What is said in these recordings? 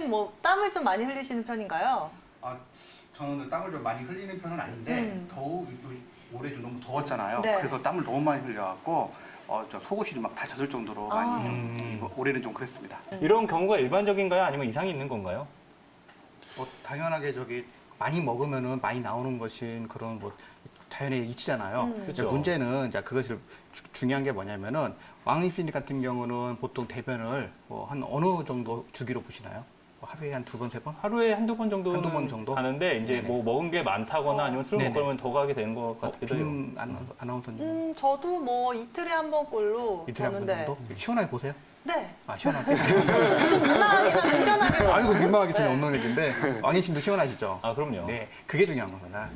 선생님 뭐 땀을 좀 많이 흘리시는 편인가요? 아, 저는 땀을 좀 많이 흘리는 편은 아닌데 올해도 너무 더웠잖아요. 네. 그래서 땀을 너무 많이 흘려갖고 저 속옷이 막 다 젖을 정도로 많이 올해는 좀 그랬습니다. 이런 경우가 일반적인가요? 아니면 이상이 있는 건가요? 당연하게 많이 먹으면은 많이 나오는 것인 그런 뭐 자연의 이치잖아요. 그쵸. 문제는 이제 그것을 중요한 게 뭐냐면은 왕립신입 같은 경우는 보통 대변을 뭐 한 어느 정도 주기로 보시나요? 뭐 하루에 한 2번, 3번? 하루에 한두 번 정도는 한두 번 정도? 가는데 이제 네네. 뭐 먹은 게 많다거나 아니면 술 네네. 먹고 그러면 더 가게 되는 것 같기도 해요. 아나운서님 저도 뭐 이틀에 한 번꼴로 이틀에 한 번 저는 정도? 시원하게 보세요? 네. 아, 시원하게? 좀 민망하긴 한데 시원하게. 아이고, 민망하기 전에 네. 없는 얘기인데 왕이신도 시원하시죠? 아, 그럼요. 네, 그게 중요한 겁니다.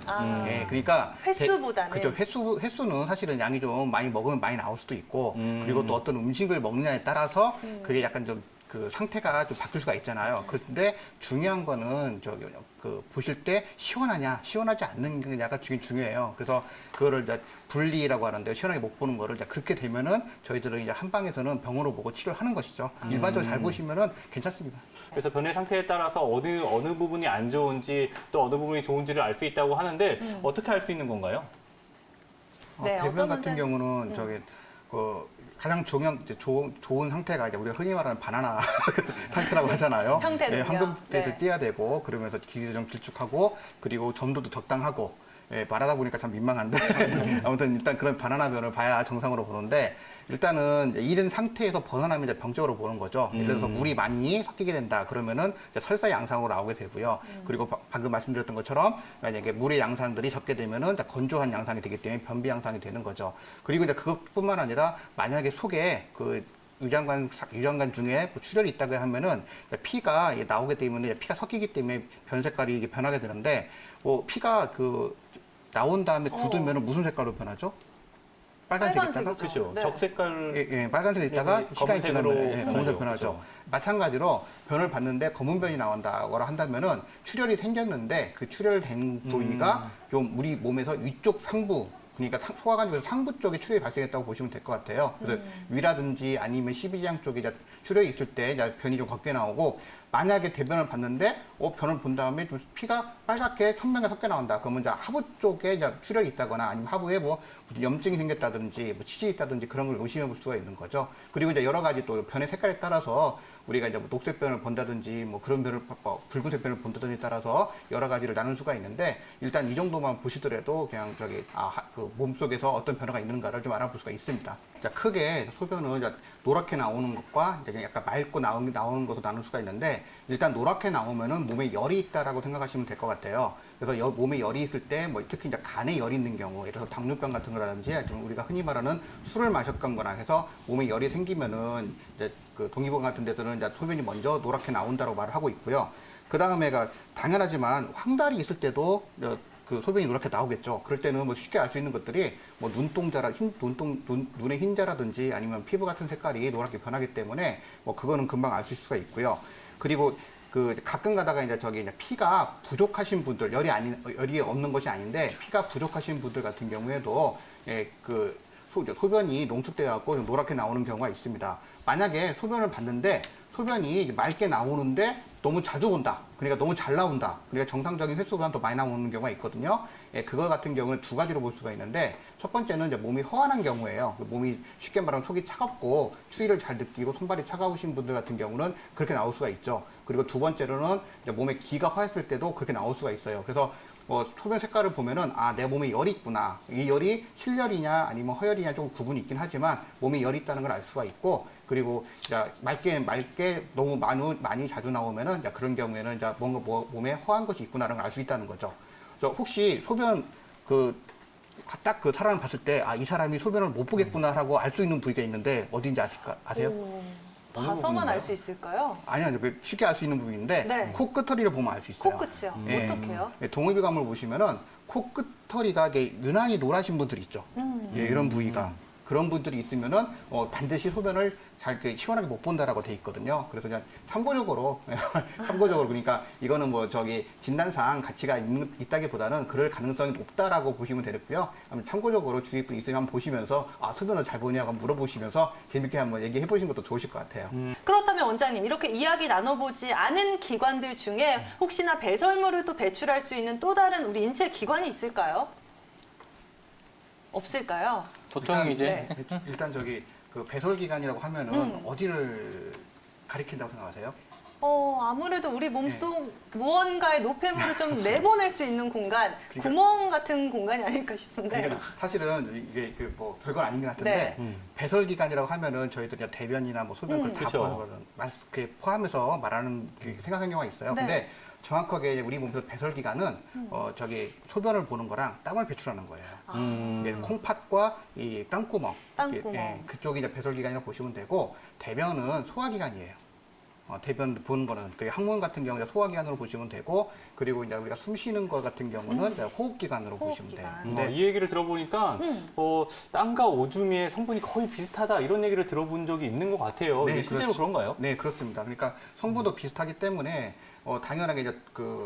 네, 그러니까 횟수보다는. 그죠. 횟수는 사실은 양이 좀 많이 먹으면 많이 나올 수도 있고, 그리고 또 어떤 음식을 먹느냐에 따라서 그게 약간 좀 그 상태가 좀 바뀔 수가 있잖아요. 그런데 중요한 거는 보실 때 시원하냐, 시원하지 않는 거냐가 중요해요. 그래서 그거를 이제 분리라고 하는데 시원하게 못 보는 거를 이제 그렇게 되면은 저희들은 이제 한방에서는 병으로 보고 치료를 하는 것이죠. 일반적으로 잘 보시면은 괜찮습니다. 그래서 변의 상태에 따라서 어느 부분이 안 좋은지 또 어느 부분이 좋은지를 알 수 있다고 하는데 어떻게 알 수 있는 건가요? 네, 대변 어떤 같은 경우는 가장 좋은 상태가 이제 우리가 흔히 말하는 바나나 상태라고 하잖아요. 형태는요? 황금빛을 네. 띄어야 되고 그러면서 길이도 좀 길쭉하고 그리고 점도도 적당하고 말하다 보니까 참 민망한데 아무튼 일단 그런 바나나 변을 봐야 정상으로 보는데 일단은 이제 이런 상태에서 벗어나면 이제 병적으로 보는 거죠. 예를 들어서 물이 많이 섞이게 된다 그러면은 이제 설사 양상으로 나오게 되고요. 그리고 방금 말씀드렸던 것처럼 만약에 물의 양상들이 적게 되면은 이제 건조한 양상이 되기 때문에 변비 양상이 되는 거죠. 그리고 이제 그것뿐만 아니라 만약에 속에 유장관 중에 뭐 출혈이 있다고 하면은 피가 나오게 되면 피가 섞이기 때문에 변 색깔이 이게 변하게 되는데 피가 나온 다음에 굳으면은 무슨 색깔로 변하죠? 빨간색 있다가 그렇죠. 네. 적색깔 빨간색 있다가 네, 시간이 검은색으로 지나면 검은색 변하죠. 변하죠. 그렇죠. 마찬가지로 변을 봤는데 검은 변이 나온다고 한다면은 출혈이 생겼는데 그 출혈된 부위가 좀 우리 몸에서 위쪽 상부 그러니까 소화관 중에서 상부 쪽에 출혈이 발생했다고 보시면 될 것 같아요. 그래서 위라든지 아니면 십이지장 쪽에 출혈이 있을 때 변이 좀 걷게 나오고 만약에 대변을 봤는데 변을 본 다음에 좀 피가 빨갛게 선명하게 섞여 나온다. 그러면 이제 하부 쪽에 이제 출혈이 있다거나 아니면 하부에 뭐 무슨 염증이 생겼다든지 뭐 치질이 있다든지 그런 걸 의심해 볼 수가 있는 거죠. 그리고 이제 여러 가지 또 변의 색깔에 따라서 우리가 이제 뭐 녹색 변을 본다든지 뭐 그런 변을 붉은색 변을 본다든지 따라서 여러 가지를 나눌 수가 있는데 일단 이 정도만 보시더라도 그냥 몸속에서 어떤 변화가 있는가를 좀 알아볼 수가 있습니다. 자, 크게 소변은 이제 노랗게 나오는 것과 이제 약간 맑고 나오는 것으로 나눌 수가 있는데 일단 노랗게 나오면은 몸에 열이 있다라고 생각하시면 될 것 같아요. 그래서 몸에 열이 있을 때 뭐 특히 이제 간에 열이 있는 경우, 예를 들어서 당뇨병 같은 거라든지 우리가 흔히 말하는 술을 마셨거나 해서 몸에 열이 생기면은 이제 동의보감 같은 데서는 이제 소변이 먼저 노랗게 나온다고 말을 하고 있고요. 그 다음에가 당연하지만 황달이 있을 때도 소변이 노랗게 나오겠죠. 그럴 때는 뭐 쉽게 알 수 있는 것들이 뭐 눈의 흰자라든지 아니면 피부 같은 색깔이 노랗게 변하기 때문에 뭐 그거는 금방 알 수 있을 수가 있고요. 그리고 가끔 가다가 이제 피가 부족하신 분들, 열이 없는 것이 아닌데 피가 부족하신 분들 같은 경우에도 소변이 농축돼 갖고 좀 노랗게 나오는 경우가 있습니다. 만약에 소변을 봤는데 소변이 맑게 나오는데 너무 자주 온다. 그러니까 너무 잘 나온다. 그러니까 정상적인 횟수보다 더 많이 나오는 경우가 있거든요. 그거 같은 경우는 두 가지로 볼 수가 있는데 첫 번째는 이제 몸이 허한한 경우예요. 몸이 쉽게 말하면 속이 차갑고 추위를 잘 느끼고 손발이 차가우신 분들 같은 경우는 그렇게 나올 수가 있죠. 그리고 두 번째로는 이제 몸에 기가 허했을 때도 그렇게 나올 수가 있어요. 그래서 소변 색깔을 보면은 내 몸에 열이 있구나. 이 열이 실열이냐 아니면 허열이냐 조금 구분이 있긴 하지만 몸에 열이 있다는 걸 알 수가 있고 그리고 맑게 너무 많이 자주 나오면은 그런 경우에는 뭔가 몸에 허한 것이 있구나라는 걸 알 수 있다는 거죠. 그래서 혹시 소변 딱 사람을 봤을 때 이 사람이 소변을 못 보겠구나라고 알 수 있는 부위가 있는데 어딘지 아세요? 봐서만 알 수 있을까요? 아니요, 쉽게 알 수 있는 부분인데 네. 코끝터리를 보면 알 수 있어요. 코끝이요? 예. 어떻게요? 동의비감을 보시면은 코끝터리가 유난히 노라신 분들 있죠. 이런 부위가 그런 분들이 있으면은 반드시 소변을 잘 시원하게 못 본다라고 돼 있거든요. 그래서 그냥 참고적으로 참고적으로 그러니까 이거는 뭐 저기 진단상 가치가 있다기보다는 그럴 가능성이 높다라고 보시면 되겠고요. 참고적으로 주위 분 있으면 한번 보시면서 소변을 잘 보냐고 한번 물어보시면서 재밌게 한번 얘기해 보시는 것도 좋으실 것 같아요. 그렇다면 원장님 이렇게 이야기 나눠보지 않은 기관들 중에 혹시나 배설물을 또 배출할 수 있는 또 다른 우리 인체 기관이 있을까요? 없을까요? 보통 일단, 이제 일단 저기 그 배설기관이라고 하면은 어디를 가리킨다고 생각하세요? 아무래도 우리 몸속 무언가의 노폐물을 좀 내보낼 수 있는 공간, 그러니까- 구멍 같은 공간이 아닐까 싶은데. 그러니까 사실은 이게 뭐 별건 아닌 것 같은데 네. 배설기관이라고 하면은 저희들이 대변이나 뭐 소변 그걸 다 그쵸. 포함해서 말하는 생각하는 경우가 있어요. 네. 근데 정확하게 우리 몸에서 배설기관은 저기 소변을 보는 거랑 땀을 배출하는 거예요. 이게 콩팥과 이 땅구멍, 땅구멍. 그쪽이 이제 배설기관이라고 보시면 되고 대변은 소화기관이에요. 대변 보는 거는 그 항문 같은 경우는 소화기관으로 보시면 되고 그리고 이제 우리가 숨 쉬는 것 같은 경우는 이제 호흡기관으로 보시면 돼요. 호흡기관. 근데 이 얘기를 들어보니까 땀과 오줌의 성분이 거의 비슷하다 이런 얘기를 들어본 적이 있는 것 같아요. 네, 이게 실제로 그렇죠. 그런가요? 네, 그렇습니다. 그러니까 성분도 비슷하기 때문에 당연하게 이제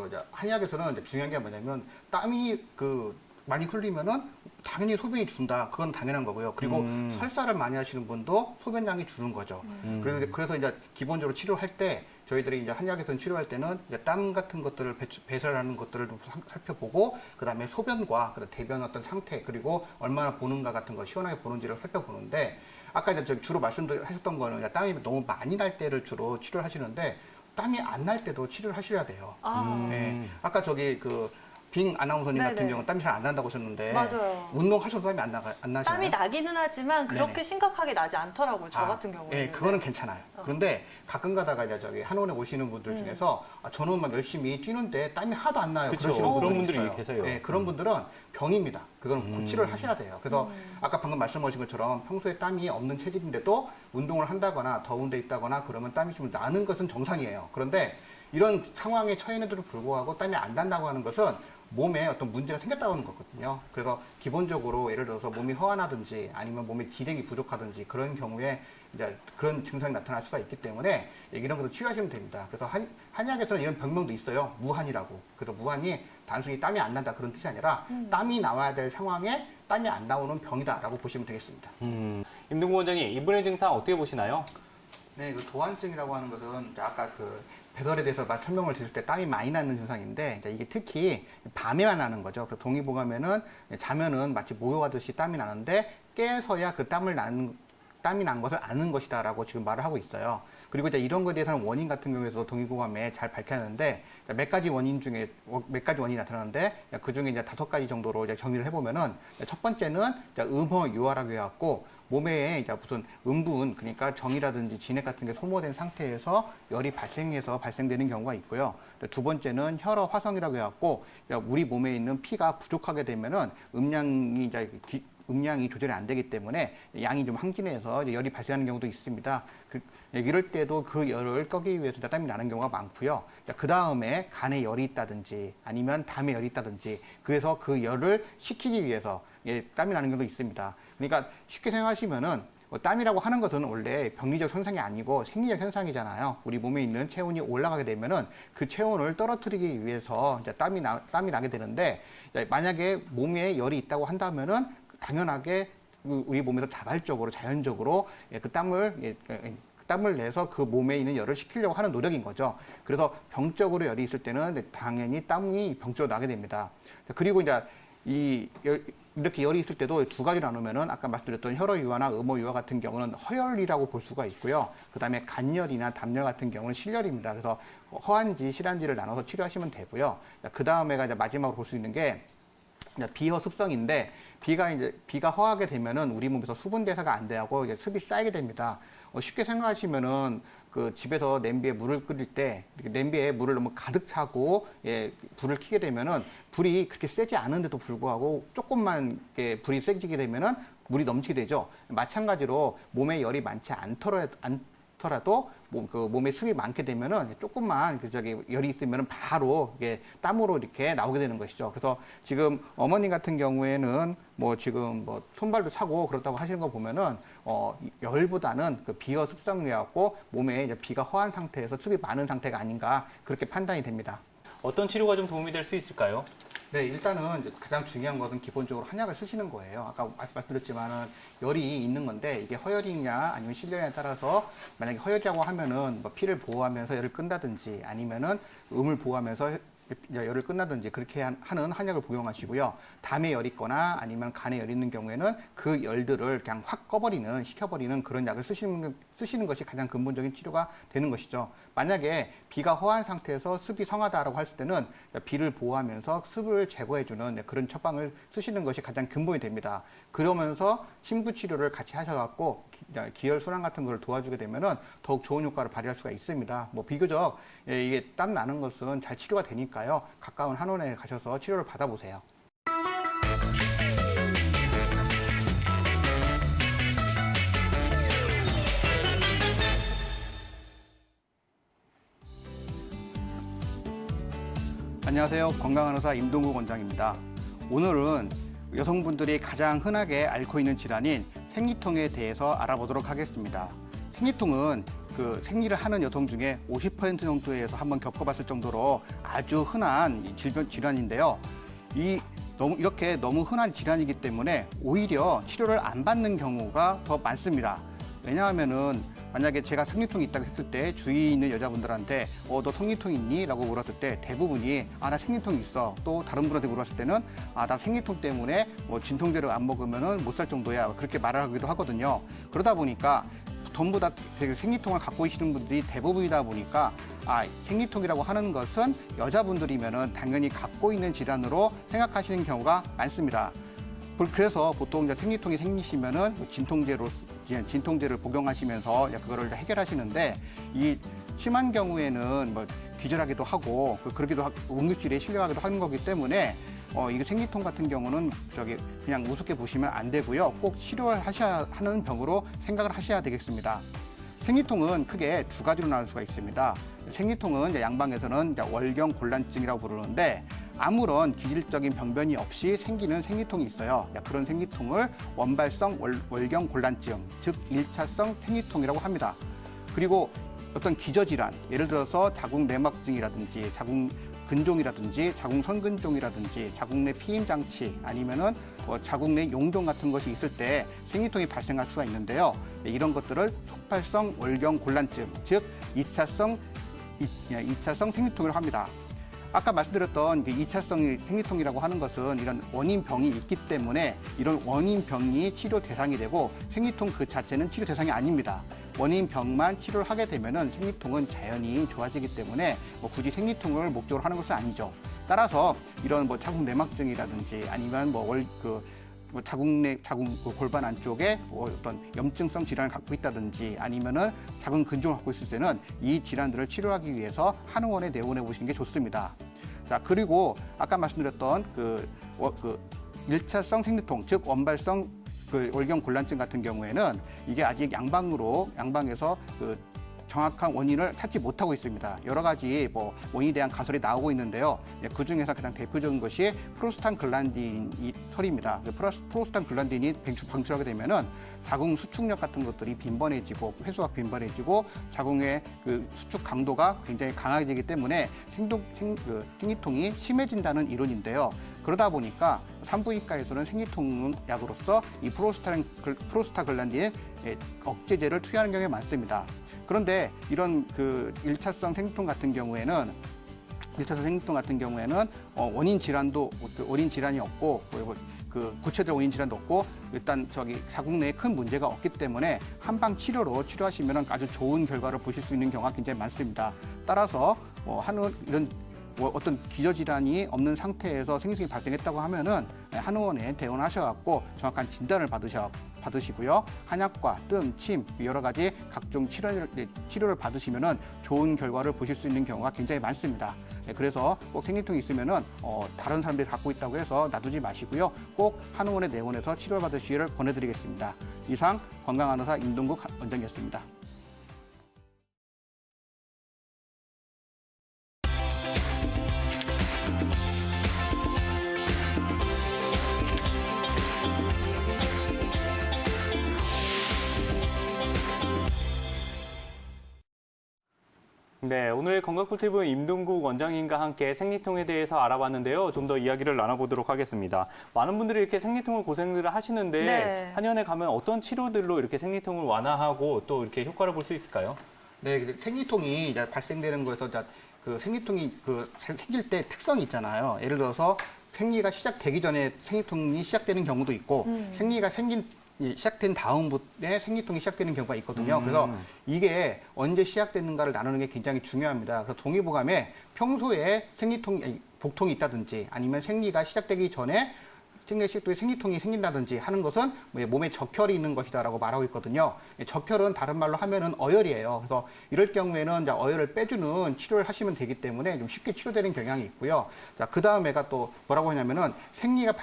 이제 한의학에서는 이제 중요한 게 뭐냐면 땀이 많이 흘리면은 당연히 소변이 준다. 그건 당연한 거고요. 그리고 설사를 많이 하시는 분도 소변량이 주는 거죠. 그래서 이제 기본적으로 치료할 때 저희들이 이제 한의학에서는 치료할 때는 이제 땀 같은 것들을 배설하는 것들을 좀 살펴보고 그다음에 소변과 그다음 대변 어떤 상태 그리고 얼마나 보는가 같은 거 시원하게 보는지를 살펴보는데 아까 이제 저기 주로 말씀하셨던 거는 이제 땀이 너무 많이 날 때를 주로 치료를 하시는데 땀이 안 날 때도 치료를 하셔야 돼요. 네. 아까 저기 빙 아나운서님 네네. 같은 경우는 땀이 잘 안 난다고 하셨는데 맞아요. 운동하셔도 땀이 안 나시나요? 땀이 나기는 하지만 그렇게 네네. 심각하게 나지 않더라고요. 저 같은 경우는. 네, 그거는 괜찮아요. 그런데 가끔 가다가 이제 저기 한원에 오시는 분들 중에서 저는 막 열심히 뛰는데 땀이 하나도 안 나요. 그쵸. 그러시는 그런 분들이 분들이 있어요. 계세요. 네, 그런 분들은 병입니다. 그건 고치를 하셔야 돼요. 그래서 아까 방금 말씀하신 것처럼 평소에 땀이 없는 체질인데도 운동을 한다거나 더운 데 있다거나 그러면 땀이 좀 나는 것은 정상이에요. 그런데 이런 상황에 처했는데도 불구하고 땀이 안 난다고 하는 것은 몸에 어떤 문제가 생겼다고 하는 거거든요. 그래서 기본적으로 예를 들어서 몸이 허하나든지 아니면 몸에 기력이 부족하든지 그런 경우에 이제 그런 증상이 나타날 수가 있기 때문에 이런 것도 치료하시면 됩니다. 그래서 한의학에서는 이런 병명도 있어요. 무한이라고. 그래서 무한이 단순히 땀이 안 난다 그런 뜻이 아니라 땀이 나와야 될 상황에 땀이 안 나오는 병이다라고 보시면 되겠습니다. 임동구 원장님, 이분의 증상 어떻게 보시나요? 네, 도환증이라고 하는 것은 이제 아까 배설에 대해서 설명을 드릴 때 땀이 많이 나는 증상인데 이제 이게 특히 밤에만 나는 거죠. 그래서 동의보감에는 자면은 마치 목욕하듯이 땀이 나는데 깨서야 그 땀이 난 것을 아는 것이다라고 지금 말을 하고 있어요. 그리고 이제 이런 것에 대해서는 원인 같은 경우에서 동의보감에 잘 밝혀놨는데 몇 가지 원인 중에 몇 가지 원인이 나타나는데 그 중에 이제 5가지 정도로 이제 정리를 해보면은 첫 번째는 음허유화라고 해갖고 몸에 이제 무슨 음분, 그러니까 정이라든지 진액 같은 게 소모된 상태에서 열이 발생해서 발생되는 경우가 있고요. 두 번째는 혈어 화성이라고 해갖고 우리 몸에 있는 피가 부족하게 되면은 음량이 조절이 안 되기 때문에 양이 좀 항진해서 이제 열이 발생하는 경우도 있습니다. 이럴 때도 그 열을 끄기 위해서 땀이 나는 경우가 많고요. 그 다음에 간에 열이 있다든지 아니면 담에 열이 있다든지 그래서 그 열을 식히기 위해서 땀이 나는 경우도 있습니다. 그러니까 쉽게 생각하시면은 땀이라고 하는 것은 원래 병리적 현상이 아니고 생리적 현상이잖아요. 우리 몸에 있는 체온이 올라가게 되면은 그 체온을 떨어뜨리기 위해서 이제 땀이 나게 되는데 만약에 몸에 열이 있다고 한다면은 당연하게 우리 몸에서 자발적으로 자연적으로 그 땀을 내서 그 몸에 있는 열을 식히려고 하는 노력인 거죠. 그래서 병적으로 열이 있을 때는 당연히 땀이 병적으로 나게 됩니다. 그리고 이제 이렇게 열이 있을 때도 2가지로 나누면은 아까 말씀드렸던 혈어유화나 음호유화 같은 경우는 허열이라고 볼 수가 있고요. 그 다음에 간열이나 담열 같은 경우는 실열입니다. 그래서 허한지 실한지를 나눠서 치료하시면 되고요. 그 다음에가 이제 마지막으로 볼 수 있는 게 비허습성인데 비가 허하게 되면은 우리 몸에서 수분 대사가 안 돼하고 습이 쌓이게 됩니다. 쉽게 생각하시면은 집에서 냄비에 물을 끓일 때 냄비에 물을 너무 가득 차고 불을 켜게 되면은 불이 그렇게 세지 않은데도 불구하고 조금만 불이 세지게 되면은 물이 넘치게 되죠. 마찬가지로 몸에 열이 많지 더라도 몸에 습이 많게 되면은 조금만 열이 있으면은 바로 이게 땀으로 이렇게 나오게 되는 것이죠. 그래서 지금 어머님 같은 경우에는 뭐 지금 뭐 손발도 차고 그렇다고 하시는 거 보면은 열보다는 그 비어 습성이었고 몸에 이제 비가 허한 상태에서 습이 많은 상태가 아닌가 그렇게 판단이 됩니다. 어떤 치료가 좀 도움이 될 수 있을까요? 네, 일단은 이제 가장 중요한 것은 기본적으로 한약을 쓰시는 거예요. 아까 말씀드렸지만은 열이 있는 건데 이게 허열이냐 아니면 실열이냐에 따라서 만약에 허열이라고 하면은 뭐 피를 보호하면서 열을 끈다든지 아니면은 음을 보호하면서 열을 끝나든지 그렇게 하는 한약을 복용하시고요. 담에 열이 있거나 아니면 간에 열이 있는 경우에는 그 열들을 그냥 확 식혀버리는 그런 약을 쓰시는 것이 가장 근본적인 치료가 되는 것이죠. 만약에 비가 허한 상태에서 습이 성하다라고 했을 때는 비를 보호하면서 습을 제거해주는 그런 처방을 쓰시는 것이 가장 근본이 됩니다. 그러면서 침구 치료를 같이 하셔갖고 기혈 순환 같은 걸 도와주게 되면은 더욱 좋은 효과를 발휘할 수가 있습니다. 뭐 비교적 이게 땀 나는 것은 잘 치료가 되니까요. 가까운 한의원에 가셔서 치료를 받아보세요. 안녕하세요. 건강한 의사 임동국 원장입니다. 오늘은 여성분들이 가장 흔하게 앓고 있는 질환인 생리통에 대해서 알아보도록 하겠습니다. 생리통은 그 생리를 하는 여성 중에 50% 정도에서 한번 겪어봤을 정도로 아주 흔한 질환인데요. 이렇게 너무 흔한 질환이기 때문에 오히려 치료를 안 받는 경우가 더 많습니다. 왜냐하면은 만약에 제가 생리통이 있다고 했을 때 주위에 있는 여자분들한테 너 생리통 있니? 라고 물었을 때 대부분이 나 생리통 있어. 또 다른 분한테 물었을 때는 나 생리통 때문에 뭐 진통제를 안 먹으면은 못 살 정도야. 그렇게 말하기도 하거든요. 그러다 보니까 전부 다 생리통을 갖고 계시는 분들이 대부분이다 보니까 생리통이라고 하는 것은 여자분들이면은 당연히 갖고 있는 질환으로 생각하시는 경우가 많습니다. 그래서 보통 이제 생리통이 생기시면은 진통제를 복용하시면서 그거를 해결하시는데 이 심한 경우에는 뭐 기절하기도 하고 그러기도 하고 응급실에 실려가기도 하는 거기 때문에 이게 생리통 같은 경우는 그냥 우습게 보시면 안 되고요. 꼭 치료를 하셔야 하는 병으로 생각을 하셔야 되겠습니다. 생리통은 크게 두 가지로 나눌 수가 있습니다. 생리통은 양방에서는 월경 곤란증이라고 부르는데 아무런 기질적인 병변이 없이 생기는 생리통이 있어요. 그런 생리통을 원발성 월경 곤란증, 즉 1차성 생리통이라고 합니다. 그리고 어떤 기저질환, 예를 들어서 자궁내막증이라든지 자궁근종이라든지 자궁선근종이라든지 자궁내 피임장치 아니면은 자궁내 용종 같은 것이 있을 때 생리통이 발생할 수가 있는데요. 이런 것들을 속발성 월경 곤란증, 즉 2차성 생리통이라고 합니다. 아까 말씀드렸던 2차성 생리통이라고 하는 것은 이런 원인병이 있기 때문에 이런 원인병이 치료 대상이 되고 생리통 그 자체는 치료 대상이 아닙니다. 원인병만 치료를 하게 되면은 생리통은 자연히 좋아지기 때문에 굳이 생리통을 목적으로 하는 것은 아니죠. 따라서 이런 자궁내막증이라든지 아니면 자궁 골반 안쪽에 어떤 염증성 질환을 갖고 있다든지 아니면은 자궁 근종을 갖고 있을 때는 이 질환들을 치료하기 위해서 한의원에 내원해 보시는 게 좋습니다. 자, 그리고 아까 말씀드렸던 1차성 생리통, 즉 원발성 월경 곤란증 같은 경우에는 이게 아직 양방에서 정확한 원인을 찾지 못하고 있습니다. 여러 가지 원인에 대한 가설이 나오고 있는데요. 그 중에서 가장 대표적인 것이 프로스탄글란딘이 설입니다. 프로스탄글란딘이 방출하게 되면은 자궁 수축력 같은 것들이 빈번해지고 회수가 빈번해지고 자궁의 수축 강도가 굉장히 강해지기 때문에 생리통이 심해진다는 이론인데요. 그러다 보니까 산부인과에서는 생리통 약으로서 이 프로스타글란딘 억제제를 투여하는 경우가 많습니다. 그런데 이런 1차성 생리통 같은 경우에는 원인 질환이 없고 구체적 원인 질환도 없고 일단 자궁 내에 큰 문제가 없기 때문에 한방 치료로 치료하시면 아주 좋은 결과를 보실 수 있는 경우가 굉장히 많습니다. 따라서 이런 어떤 기저질환이 없는 상태에서 생리통이 발생했다고 하면은 한의원에 대원하셔갖고 정확한 진단을 받으시고요. 한약과 뜸, 침 여러 가지 각종 치료를 받으시면은 좋은 결과를 보실 수 있는 경우가 굉장히 많습니다. 그래서 꼭 생리통이 있으면은 다른 사람들이 갖고 있다고 해서 놔두지 마시고요. 꼭 한의원에 내원해서 치료를 받으시기를 권해드리겠습니다. 이상 건강한 의사 임동국 원장이었습니다. 네, 오늘 건강꿀팁은 임동국 원장님과 함께 생리통에 대해서 알아봤는데요. 좀 더 이야기를 나눠보도록 하겠습니다. 많은 분들이 이렇게 생리통을 고생들을 하시는데 네. 한의원에 가면 어떤 치료들로 이렇게 생리통을 완화하고 또 이렇게 효과를 볼 수 있을까요? 네, 근데 생리통이 이제 발생되는 거에서 이제 그 생리통이 생길 때 특성이 있잖아요. 예를 들어서 생리가 시작되기 전에 생리통이 시작되는 경우도 있고 생리가 시작된 다음부터 생리통이 시작되는 경우가 있거든요. 그래서 이게 언제 시작되는가를 나누는 게 굉장히 중요합니다. 그래서 동의보감에 평소에 복통이 있다든지 아니면 생리가 시작되기 전에 생리통이 생긴다든지 하는 것은 몸에 적혈이 있는 것이다라고 말하고 있거든요. 적혈은 다른 말로 하면은 어혈이에요. 그래서 이럴 경우에는 이제 어혈을 빼주는 치료를 하시면 되기 때문에 좀 쉽게 치료되는 경향이 있고요. 자, 그 다음에가 또 뭐라고 하냐면은 생리가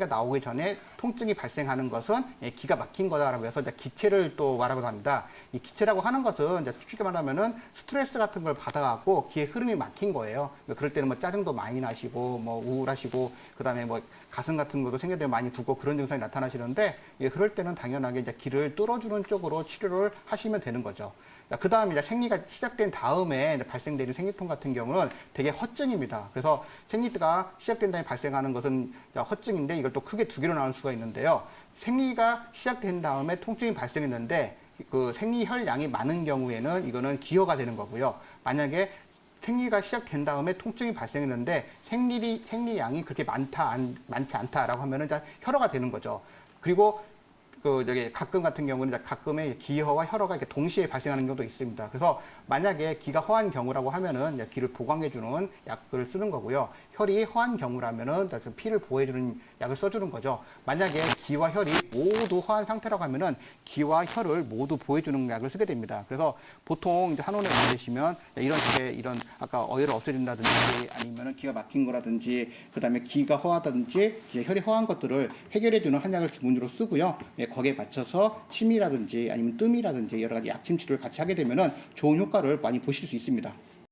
나오기 전에 통증이 발생하는 것은 기가 막힌 거다라고 해서 이제 기체를 또 말하고 합니다. 이 기체라고 하는 것은 이제 쉽게 말하면은 스트레스 같은 걸 받아갖고 기의 흐름이 막힌 거예요. 그럴 때는 뭐 짜증도 많이 나시고 뭐 우울하시고 그다음에 뭐 가슴 같은 것도 생겨도 많이 붓고 그런 증상이 나타나시는데 그럴 때는 당연하게 이제 기를 뚫어주는 쪽으로 치료를 하시면 되는 거죠. 그 다음에 이제 생리가 시작된 다음에 발생되는 생리통 같은 경우는 되게 허증입니다. 그래서 생리가 시작된 다음에 발생하는 것은 허증인데 이걸 또 크게 두 개로 나눌 수가 있는데요. 생리가 시작된 다음에 통증이 발생했는데 그 생리혈량이 많은 경우에는 이거는 기혈가 되는 거고요. 만약에 생리가 시작된 다음에 통증이 발생했는데 생리량이 그렇게 많지 않다라고 하면은 이제 혈어가 되는 거죠. 그리고 가끔 같은 경우는 가끔의 기혈과 혈어가 이렇게 동시에 발생하는 경우도 있습니다. 그래서 만약에 기가 허한 경우라고 하면은 기를 보강해주는 약을 쓰는 거고요. 혈이 허한 경우라면은 피를 보호해주는 약을 써주는 거죠. 만약에 기와 혈이 모두 허한 상태라고 하면은 기와 혈을 모두 보호해주는 약을 쓰게 됩니다. 그래서 보통 이제 한의원에 오시면 이런 아까 어혈을 없애준다든지 아니면은 기가 막힌 거라든지 그다음에 기가 허하다든지 혈이 허한 것들을 해결해주는 한약을 기본적으로 쓰고요. 거기에 맞춰서 침이라든지 아니면 뜸이라든지 여러 가지 약침 치료를 같이 하게 되면은 좋은 효과를 많이 보실 수 있습니다.